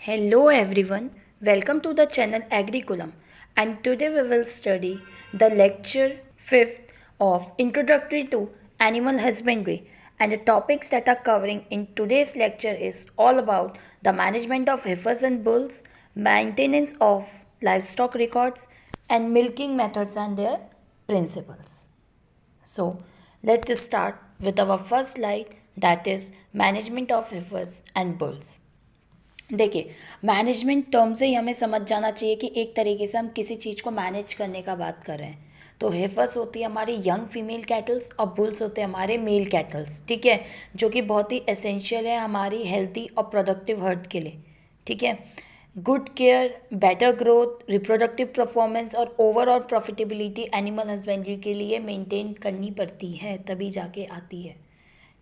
Hello everyone, welcome to the channel Agriculum, and today we will study the lecture 5th of Introductory to Animal Husbandry, and the topics that are covering in today's lecture is all about the management of heifers and bulls, maintenance of livestock records, and milking methods and their principles. So let's start with our first slide, that is management of heifers and bulls. देखिए, management term से ही हमें समझ जाना चाहिए कि एक तरीके से हम किसी चीज़ को मैनेज करने का बात कर रहे हैं। तो हेफर्स होती है हमारी यंग फीमेल कैटल्स और बुल्स होते हैं हमारे मेल कैटल्स, ठीक है, जो कि बहुत ही एसेंशियल है हमारी हेल्थी और प्रोडक्टिव हर्ट के लिए, ठीक है। Good care, better growth, reproductive performance और ओवरऑल प्रॉफिटेबिलिटी एनिमल हस्बेंड्री के लिए मेंटेन करनी पड़ती है, तभी जाके आती है,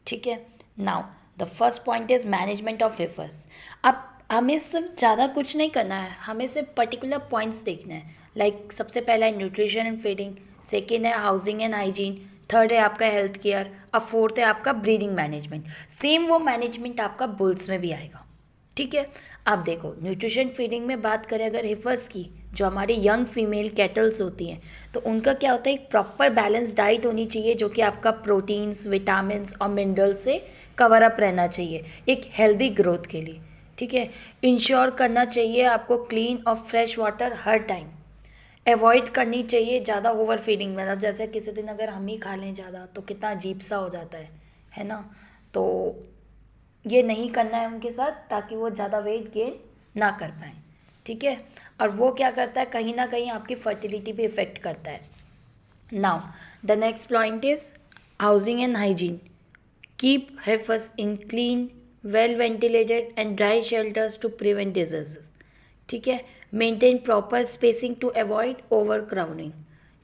ठीक है। Now the first point is management of heifers. अब हमें सिर्फ ज़्यादा कुछ नहीं करना है, हमें सिर्फ पर्टिकुलर पॉइंट्स देखना है। लाइक सबसे पहला है न्यूट्रिशन एंड फीडिंग, सेकेंड है हाउसिंग एंड हाइजीन, थर्ड है आपका हेल्थ केयर और फोर्थ है आपका ब्रीडिंग मैनेजमेंट। सेम वो मैनेजमेंट आपका बुल्स में भी आएगा, ठीक है। अब देखो न्यूट्रिशन फीडिंग में बात करें अगर हिफर्स की, जो हमारी यंग फीमेल कैटल्स होती हैं, तो उनका क्या होता है, एक प्रॉपर बैलेंस डाइट होनी चाहिए जो कि आपका प्रोटीन्स, विटामिन्स और मिनरल्स से कवर अप रहना चाहिए एक हेल्दी ग्रोथ के लिए, ठीक है। इंश्योर करना चाहिए आपको क्लीन और फ्रेश वाटर हर टाइम। अवॉइड करनी चाहिए ज़्यादा ओवर फीडिंग, मतलब जैसे किसी दिन अगर हम ही खा लें ज़्यादा तो कितना अजीब सा हो जाता है ना। तो ये नहीं करना है उनके साथ, ताकि वो ज़्यादा वेट गेन ना कर पाएँ, ठीक है। और वो क्या करता है, कहीं ना कहीं आपकी फर्टिलिटी पे इफ़ेक्ट करता है। Now the next point is housing and hygiene. Keep heifers in clean, well ventilated and dry shelters to prevent diseases, ठीक है। Maintain proper spacing to avoid overcrowding,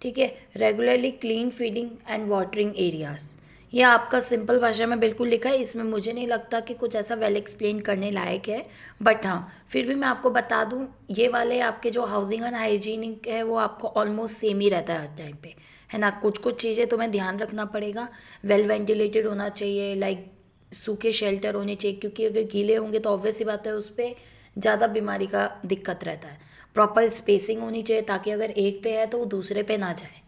ठीक है। Regularly clean feeding and watering areas. ये आपका simple भाषा में बिल्कुल लिखा है, इसमें मुझे नहीं लगता कि कुछ ऐसा वेल एक्सप्लेन करने लायक है, बट हाँ फिर भी मैं आपको बता दूँ, ये वाले आपके जो हाउसिंग एंड हाइजीनिक है वो आपको ऑलमोस्ट सेम ही रहता है हर टाइम पे, है ना। कुछ कुछ चीज़ें तुम्हें ध्यान रखना पड़ेगा, वेल वेंटिलेटेड होना चाहिए, लाइक सूखे शेल्टर होने चाहिए, क्योंकि अगर गीले होंगे तो ऑब्वियस सी बात है उस पर ज़्यादा बीमारी का दिक्कत रहता है। प्रॉपर स्पेसिंग होनी चाहिए ताकि अगर एक पे है तो वो दूसरे पे ना जाए,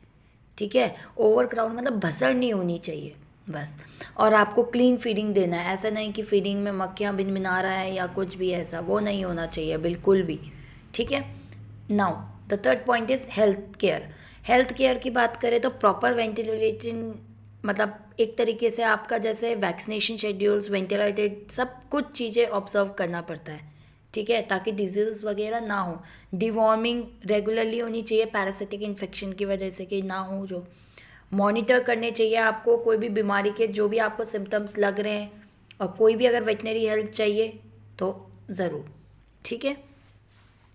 ठीक है। ओवर क्राउड मतलब भसड़ नहीं होनी चाहिए बस। और आपको क्लीन फीडिंग देना है, ऐसा नहीं कि फीडिंग में मक्खियाँ भिनभिना रहा है या कुछ भी, ऐसा वो नहीं होना चाहिए बिल्कुल भी, ठीक है। Now the third point is health care. Health care की बात करें तो प्रॉपर वेंटिलेटिंग, मतलब एक तरीके से आपका जैसे वैक्सीनेशन शेड्यूल्स, वेंटिलेटेड, सब कुछ चीज़ें ऑब्जर्व करना पड़ता है, ठीक है, ताकि डिजीज़ वगैरह ना हो। डिवॉर्मिंग रेगुलरली होनी चाहिए पैरासिटिक इन्फेक्शन की वजह से कि ना हो, जो मॉनिटर करने चाहिए आपको कोई भी बीमारी के जो भी आपको सिम्टम्स लग रहे हैं, और कोई भी अगर वेटनरी हेल्प चाहिए तो ज़रूर, ठीक है।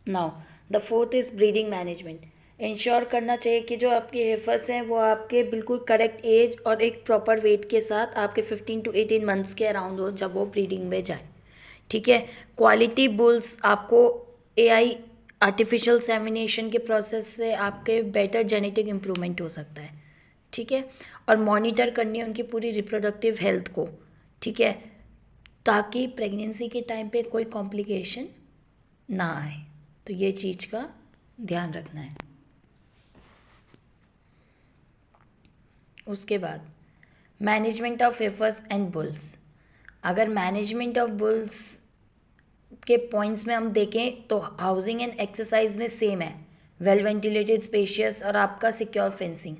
Now the fourth is breeding management. Ensure करना चाहिए कि जो आपके हेफर्स हैं वो आपके बिल्कुल करेक्ट एज और एक प्रॉपर वेट के साथ आपके 15 to 18 मंथ्स के अराउंड हो जब वो ब्रीडिंग में जाए, ठीक है। क्वालिटी बुल्स आपको एआई आर्टिफिशियल सेमिनेशन के प्रोसेस से आपके बेटर जेनेटिक इम्प्रूवमेंट हो सकता है, ठीक है। और मॉनिटर करनी है उनकी पूरी रिप्रोडक्टिव हेल्थ को, ठीक है, ताकि प्रेगनेंसी के टाइम पे कोई कॉम्प्लिकेशन ना आए। तो ये चीज़ का ध्यान रखना है। उसके बाद मैनेजमेंट ऑफ हेफर्स एंड बुल्स। अगर मैनेजमेंट ऑफ बुल्स के पॉइंट्स में हम देखें तो हाउसिंग एंड एक्सरसाइज में सेम है, वेल वेंटिलेटेड, स्पेशियस और आपका सिक्योर फेंसिंग,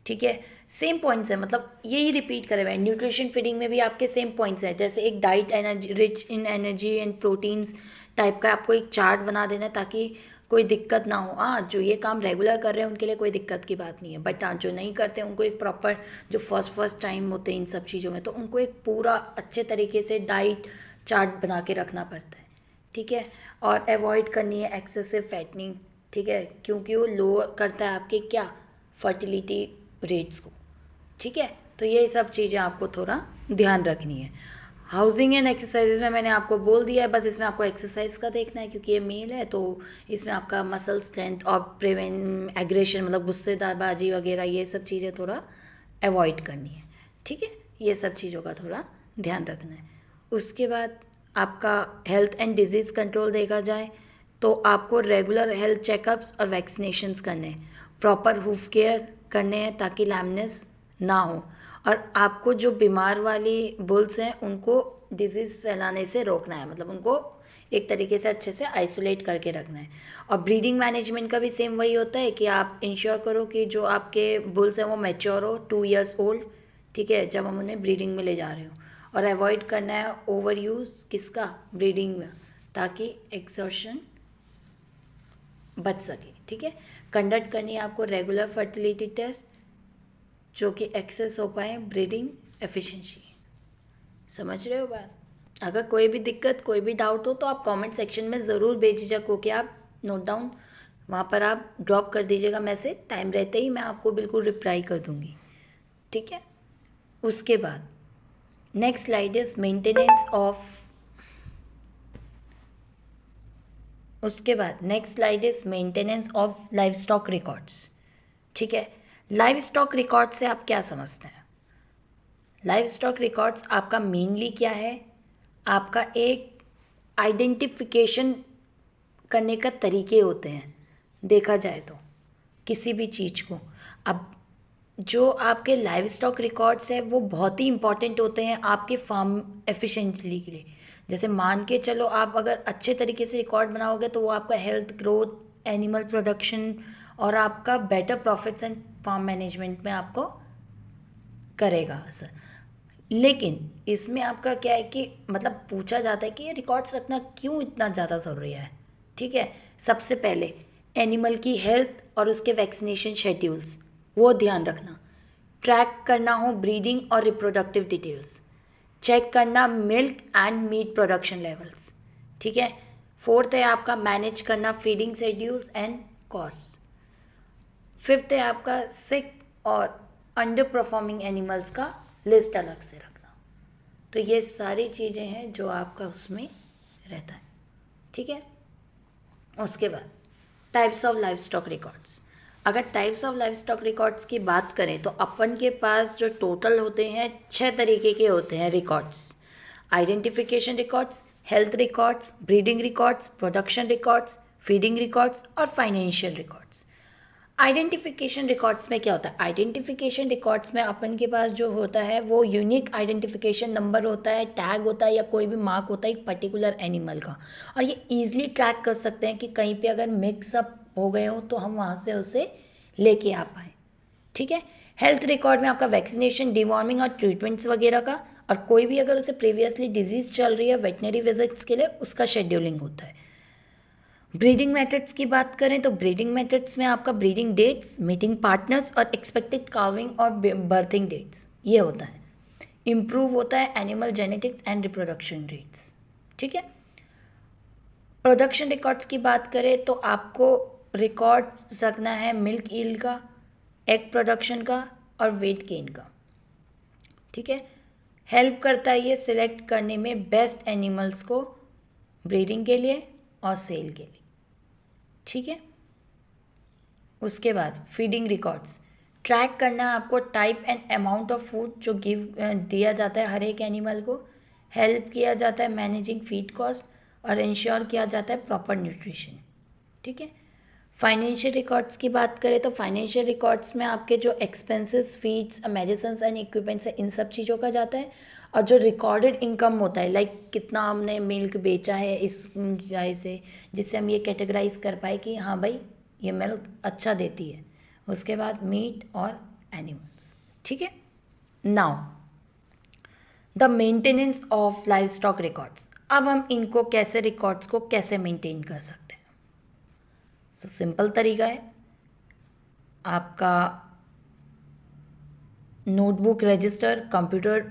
ठीक है। सेम पॉइंट्स है, मतलब यही रिपीट करे हुए हैं। न्यूट्रिशन फीडिंग में भी आपके सेम पॉइंट्स हैं, जैसे एक diet energy rich in energy and proteins type का आपको एक चार्ट बना देना है ताकि कोई दिक्कत ना हो। हाँ, जो ये काम रेगुलर कर रहे हैं उनके लिए कोई दिक्कत की बात नहीं है, बट हाँ जो नहीं करते उनको एक प्रॉपर, जो फर्स्ट टाइम होते हैं इन सब चीज़ों में, तो उनको एक पूरा अच्छे तरीके से डाइट चार्ट बना के रखना पड़ता है, ठीक है। और अवॉइड करनी है एक्सेसिव फैटनिंग, ठीक है, क्योंकि वो लो करता है आपके क्या, फर्टिलिटी रेट्स को, ठीक है। तो ये सब चीज़ें आपको थोड़ा ध्यान रखनी है। हाउसिंग एंड एक्सरसाइजेज में मैंने आपको बोल दिया है, बस इसमें आपको एक्सरसाइज का देखना है क्योंकि ये मेल है, तो इसमें आपका मसल स्ट्रेंथ और प्रिवेंट एग्रेशन, मतलब गुस्सेबाजी वगैरह, ये सब चीज़ें थोड़ा अवॉइड करनी है, ठीक है। ये सब चीज़ों का थोड़ा ध्यान रखना है। उसके बाद आपका हेल्थ एंड डिजीज़ कंट्रोल देखा जाए तो आपको रेगुलर हेल्थ चेकअप्स और वैक्सीनेशंस करने हैं, प्रॉपर हूफ केयर करने हैं ताकि लैमनेस ना हो, और आपको जो बीमार वाली बुल्स हैं उनको डिजीज़ फैलाने से रोकना है, मतलब उनको एक तरीके से अच्छे से आइसोलेट करके रखना है। और ब्रीडिंग मैनेजमेंट का भी सेम वही होता है कि आप इंश्योर करो कि जो आपके बुल्स हैं वो मैच्योर हो, 2 years ओल्ड, ठीक है, जब हम उन्हें ब्रीडिंग में ले जा रहे हो। और अवॉइड करना है ओवर यूज़ किसका, ब्रीडिंग में, ताकि एक्सर्शन बच सके, ठीक है। कंडक्ट करनी है आपको रेगुलर फर्टिलिटी टेस्ट जो कि एक्सेस हो पाए ब्रीडिंग एफिशिएंसी। समझ रहे हो बात? अगर कोई भी दिक्कत, कोई भी डाउट हो तो आप कमेंट सेक्शन में ज़रूर बेझिझक हो कि आप नोट डाउन वहाँ पर आप ड्रॉप कर दीजिएगा मैसेज, टाइम रहते ही मैं आपको बिल्कुल रिप्लाई कर दूँगी, ठीक है। उसके बाद next slide is maintenance of, उसके बाद next slide is maintenance of livestock records, ठीक है। लाइव स्टॉक रिकॉर्ड से आप क्या समझते हैं? लाइव स्टॉक रिकॉर्ड्स आपका मेनली क्या है, आपका एक आइडेंटिफिकेशन करने का तरीके होते हैं देखा जाए तो किसी भी चीज़ को। अब जो आपके लाइव स्टॉक रिकॉर्ड्स है वो बहुत ही इंपॉर्टेंट होते हैं आपके फार्म एफिशिएंटली के लिए। जैसे मान के चलो आप अगर अच्छे तरीके से रिकॉर्ड बनाओगे तो वो आपका हेल्थ, ग्रोथ, एनिमल प्रोडक्शन और आपका better profits and farm management में आपको करेगा असर। लेकिन इसमें आपका क्या है कि मतलब पूछा जाता है कि ये रिकॉर्ड्स रखना क्यों इतना ज़्यादा ज़रूरी है, ठीक है। सबसे पहले एनिमल की हेल्थ और उसके वैक्सीनेशन शेड्यूल्स वो ध्यान रखना, ट्रैक करना हो ब्रीडिंग और रिप्रोडक्टिव डिटेल्स, चेक करना milk and meat production levels, ठीक है। फोर्थ है आपका मैनेज करना feeding schedules and cost. Fifth है आपका सिक और अंडर परफॉर्मिंग एनिमल्स का लिस्ट अलग से रखना। तो ये सारी चीज़ें हैं जो आपका उसमें रहता है, ठीक है। उसके बाद types of livestock records. अगर types of livestock records की बात करें तो अपन के पास जो टोटल होते हैं 6 तरीके के होते हैं records. Identification records, health records, breeding records, production records, feeding records और फाइनेंशियल रिकॉर्ड्स। आइडेंटिफिकेशन रिकॉर्ड्स में क्या होता है? आइडेंटिफिकेशन रिकॉर्ड्स में अपन के पास जो होता है वो यूनिक आइडेंटिफिकेशन नंबर होता है, टैग होता है या कोई भी मार्क होता है एक पर्टिकुलर एनिमल का, और ये ईजिली ट्रैक कर सकते हैं कि कहीं पे अगर मिक्सअप हो गए हो तो हम वहाँ से उसे लेके आ पाएँ, ठीक है। हेल्थ रिकॉर्ड में आपका वैक्सीनेशन, डिवॉर्मिंग और ट्रीटमेंट्स वगैरह का, और कोई भी अगर उसे प्रीवियसली डिजीज़ चल रही है वेटनरी विजिट्स के लिए उसका शेड्यूलिंग होता है। ब्रीडिंग मेथड्स की बात करें तो ब्रीडिंग मेथड्स में आपका ब्रीडिंग डेट्स, मीटिंग पार्टनर्स और एक्सपेक्टेड काविंग और बर्थिंग डेट्स ये होता है। इम्प्रूव होता है animal genetics and reproduction rates, ठीक है। प्रोडक्शन रिकॉर्ड्स की बात करें तो आपको रिकॉर्ड्स रखना है मिल्क यील्ड का, एग प्रोडक्शन का और वेट गेन का, ठीक है। हेल्प करता है ये सिलेक्ट करने में बेस्ट एनिमल्स को ब्रीडिंग के लिए और सेल के लिए, ठीक है। उसके बाद फीडिंग रिकॉर्ड्स, ट्रैक करना है आपको type and amount of food जो दिया जाता है हर एक एनिमल को, हेल्प किया जाता है मैनेजिंग फीड कॉस्ट और इंश्योर किया जाता है प्रॉपर न्यूट्रिशन, ठीक है। फाइनेंशियल रिकॉर्ड्स की बात करें तो फाइनेंशियल रिकॉर्ड्स में आपके जो expenses, feeds, medicine and equipments है इन सब चीज़ों का जाता है, और जो रिकॉर्डेड इनकम होता है लाइक कितना हमने मिल्क बेचा है इस गाय से, जिससे हम ये कैटेगराइज कर पाए कि हाँ भाई ये मिल्क अच्छा देती है। उसके बाद मीट और एनिमल्स, ठीक है। Now the maintenance of livestock records. अब हम इनको कैसे, रिकॉर्ड्स को कैसे मेंटेन कर सकते हैं? सो सिंपल तरीका है, आपका नोटबुक, रजिस्टर, कंप्यूटर,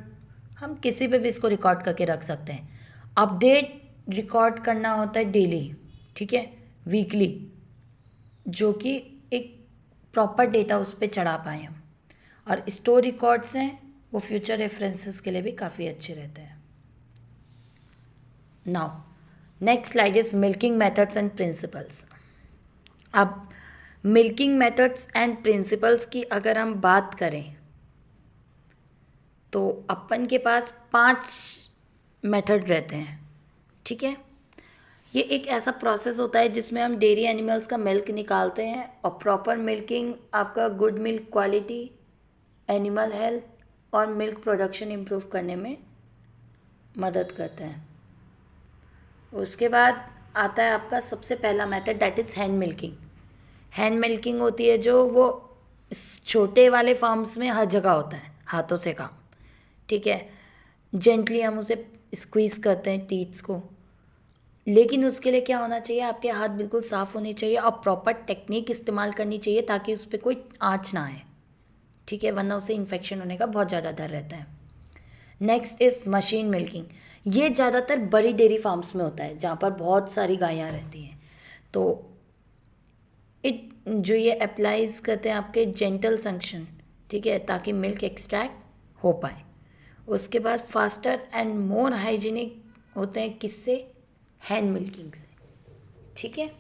हम किसी पे भी इसको रिकॉर्ड करके रख सकते हैं। अपडेट रिकॉर्ड करना होता है डेली, ठीक है, वीकली, जो कि एक प्रॉपर डेटा उस पर चढ़ा पाएँ हम। और स्टोर रिकॉर्ड्स हैं वो फ्यूचर रेफरेंसेस के लिए भी काफ़ी अच्छे रहते हैं। Now next slide is milking methods and principles. अब मिल्किंग मेथड्स एंड प्रिंसिपल्स की अगर हम बात करें तो अपन के पास 5 मेथड रहते हैं, ठीक है। ये एक ऐसा प्रोसेस होता है जिसमें हम डेयरी एनिमल्स का मिल्क निकालते हैं और प्रॉपर मिल्किंग आपका good milk quality, animal health और मिल्क प्रोडक्शन इम्प्रूव करने में मदद करते हैं। उसके बाद आता है आपका सबसे पहला method, that is hand milking. Hand milking होती है जो वो छोटे वाले फार्म्स में हर जगह होता है, हाथों से काम, ठीक है। जेंटली हम उसे स्क्वीज़ करते हैं टीथ्स को, लेकिन उसके लिए क्या होना चाहिए, आपके हाथ बिल्कुल साफ़ होने चाहिए और प्रॉपर टेक्निक इस्तेमाल करनी चाहिए ताकि उस पर कोई आँच ना आए, ठीक है, वरना उसे इन्फेक्शन होने का बहुत ज़्यादा डर रहता है। Next is machine milking. ये ज़्यादातर बड़ी डेयरी फार्म्स में होता है जहाँ पर बहुत सारी गायें रहती हैं। तो जो ये अप्लाइज करते हैं आपके जेंटल संक्शन, ठीक है, ताकि मिल्क एक्सट्रैक्ट हो पाए। उसके बाद फास्टर एंड मोर हाइजीनिक होते हैं, किससे, हैंड मिल्किंग से, ठीक है।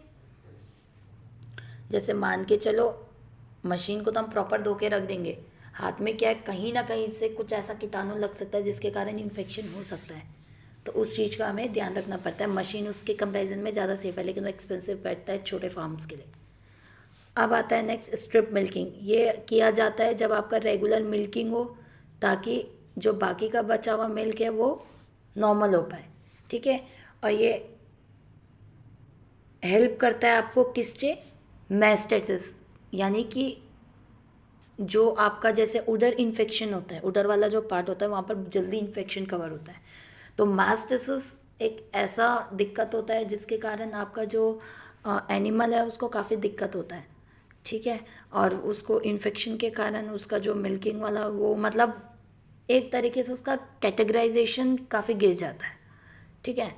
जैसे मान के चलो मशीन को तो हम प्रॉपर धो के रख देंगे, हाथ में क्या है, कहीं ना कहीं से कुछ ऐसा कीटाणु लग सकता है जिसके कारण इन्फेक्शन हो सकता है, तो उस चीज़ का हमें ध्यान रखना पड़ता है। मशीन उसके कंपैरिजन में ज़्यादा सेफ है, लेकिन वो एक्सपेंसिव पड़ता है छोटे फार्म्स के लिए। अब आता है नेक्स्ट, स्ट्रिप मिल्किंग। ये किया जाता है जब आपका रेगुलर मिल्किंग हो, ताकि जो बाकी का बचा हुआ मिल्क है वो नॉर्मल हो पाए, ठीक है। और ये हेल्प करता है आपको किससे, मैस्टाइटिस, यानी कि जो आपका जैसे उडर इन्फेक्शन होता है, उडर वाला जो पार्ट होता है वहाँ पर जल्दी इन्फेक्शन कवर होता है। तो मास्टिसिस एक ऐसा दिक्कत होता है जिसके कारण आपका जो एनिमल है उसको काफ़ी दिक्कत होता है, ठीक है। और उसको इन्फेक्शन के कारण उसका जो मिल्किंग वाला वो मतलब एक तरीके से उसका कैटेगराइजेशन काफ़ी गिर जाता है, ठीक है।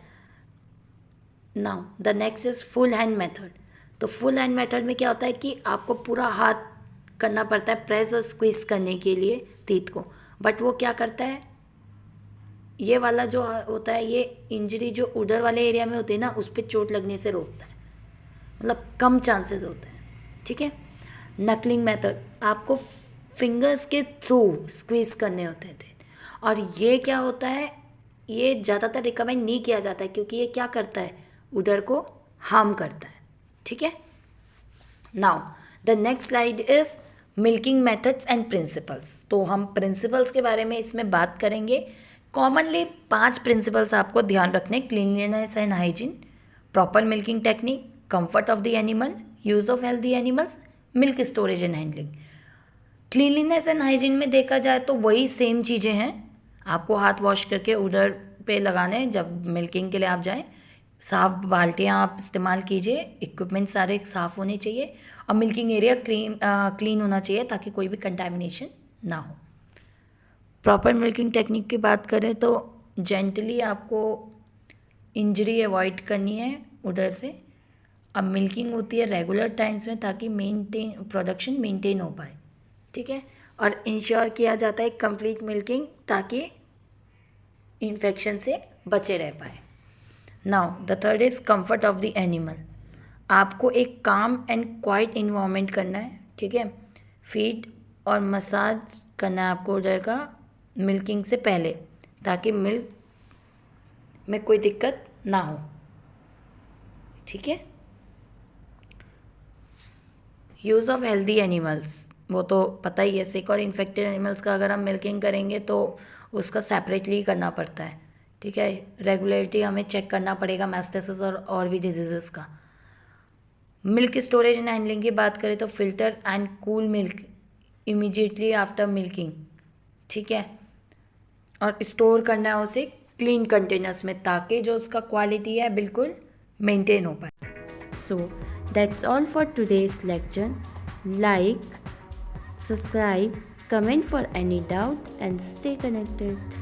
Now the next is full hand method. तो फुल हैंड मेथड में क्या होता है कि आपको पूरा हाथ करना पड़ता है प्रेस और स्क्वीज करने के लिए टीथ को, बट वो क्या करता है, ये वाला जो होता है ये इंजरी जो उधर वाले एरिया में होती है ना, उस पर चोट लगने से रोकता है, मतलब कम चांसेस होते हैं, ठीक है। नकलिंग मेथड, आपको फिंगर्स के थ्रू स्क्वीज करने होते थे, और ये क्या होता है, ये ज़्यादातर रिकमेंड नहीं किया जाता है क्योंकि ये क्या करता है, उधर को हार्म करता है, ठीक है। Now the next slide is milking methods and principles. तो हम प्रिंसिपल्स के बारे में इसमें बात करेंगे। कॉमनली 5 प्रिंसिपल्स आपको ध्यान रखने, cleanliness and hygiene, proper milking technique, comfort of the animal, use of healthy animals, milk storage and handling. Cleanliness and hygiene में देखा जाए तो वही सेम चीज़ें हैं, आपको हाथ वॉश करके उधर पे लगाने जब मिल्किंग के लिए आप जाएँ, साफ़ बाल्टियाँ आप इस्तेमाल कीजिए, इक्विपमेंट सारे साफ़ होने चाहिए और मिल्किंग एरिया क्लीन होना चाहिए ताकि कोई भी कंटामिनेशन ना हो। प्रॉपर मिल्किंग टेक्निक की बात करें तो जेंटली आपको इंजरी अवॉइड करनी है उधर से। अब मिल्किंग होती है रेगुलर टाइम्स में ताकि प्रोडक्शन मेंटेन हो पाए, ठीक है। और इंश्योर किया जाता है कंप्लीट मिल्किंग ताकि इन्फेक्शन से बचे रह पाए। Now the third is comfort of the animal. आपको एक काम एंड क्वाइट इन्वायरमेंट करना है, ठीक है। फीड और मसाज करना है आपको उधर का मिल्किंग से पहले ताकि मिल्क में कोई दिक्कत ना हो, ठीक है। यूज़ ऑफ हेल्दी एनिमल्स, वो तो पता ही है, सिक और इन्फेक्टेड एनिमल्स का अगर हम मिल्किंग करेंगे तो उसका सेपरेटली करना पड़ता है, ठीक है। रेगुलरिटी हमें चेक करना पड़ेगा मैस्टाइटिस और भी डिजीज़ का। मिल्क स्टोरेज एंड हैंडलिंग की बात करें तो filter and cool milk immediately after milking, ठीक है। और स्टोर करना है उसे क्लीन कंटेनर्स में ताकि जो उसका क्वालिटी है बिल्कुल मेंटेन हो पाए। So that's all for today's lecture. Like, subscribe, comment for any doubt and stay connected.